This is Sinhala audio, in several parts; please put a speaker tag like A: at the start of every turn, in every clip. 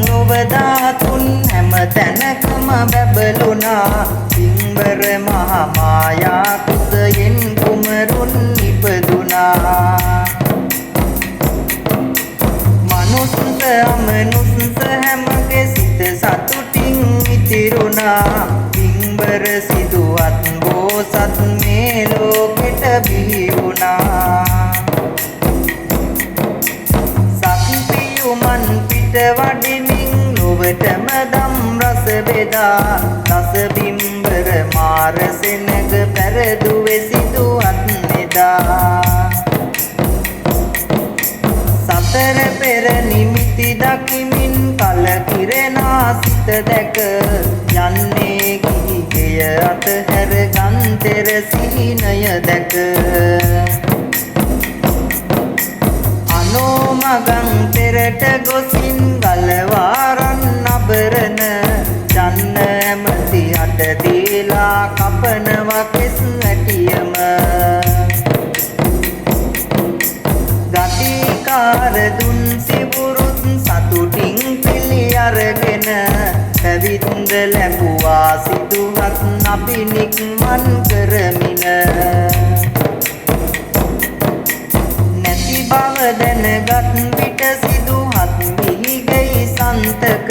A: ලොව ධාතුන් හැම තැනකම බැබළුණා පින්බර මහ මායා කුසයෙන් කුමරුන් ඉපදුනා මනුස්ස අමනුස්ස හැමගේ සිත සතුටින් ඉතිරුණා පින්බර සිදුවත් බෝසත් මේ ලෝකෙට බිහි වුණා සත්පියුමන් පිට වඩිමින් ලොවටම දම් රස බෙදා රස බිම්බර මාර සෙනග පැරදුවේ සිදුවත් නෙදා සතර පෙර නිමිති දකිමින් කල කිරෙනා සිත දැක යන්නේ ගිහිගෙය අතහැර ගන්තෙර සිහිනය දැක අනෝමගං පෙරට ගොසින් ගලවාරන් අබරන ජන්න ඇමති අට දීලා කපනවා කෙස් ඇටියම ගතිකාර දුන් සිවුරුත් සතුටින් පිළි අරගෙන පැවිද්ද ලැබුවා සිදුහත් අපි නික්මන් කරමින නැති බව දැනගත් විට සිදුහත් මිහිගෙයි සන්තක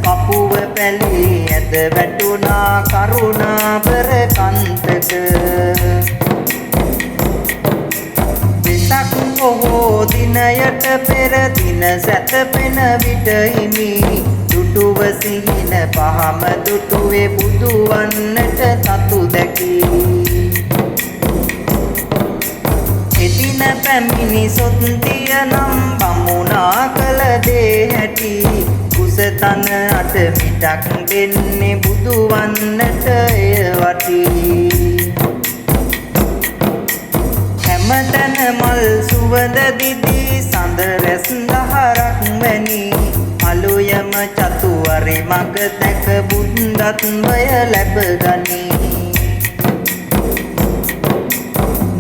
A: කපුව පැලී ඇද වැටුණා කරුණාබර කන්තක වෙසක් බොහෝ දිනයට පෙර දින සැතපෙන විට හිමි දුටුව සිහින පහම දුටුවේ බුදු වන්නට තතු දැකි එදින පැමිණි සොත්තිය නම් බමුණා කළ දේ හැටි කුසතන අට මිටක් දෙන්නේ බුදු වන්නට එය වටි හැමතැන මල් සුවඳ දිදී සඳ රැස් දහරක් වැනි අලුයම චතුවරි මග දැක බුද්ධත්වය ලැබ ගනී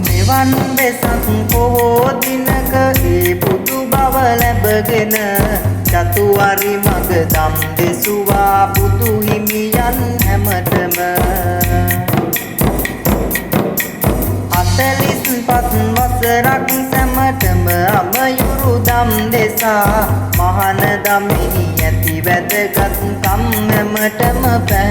A: මෙවන් වෙසක් පොහෝ දිනක ඒ බුදු බව ලැබගෙන චතුවරි මග දම් දෙසුවා බුදු හිමියන් හැමතම 45 වසරක් සැමටම අමයුරු දම් දෙසා මහාන දමෙහි ඇති වැදගත් කම් හැමතම පැහැ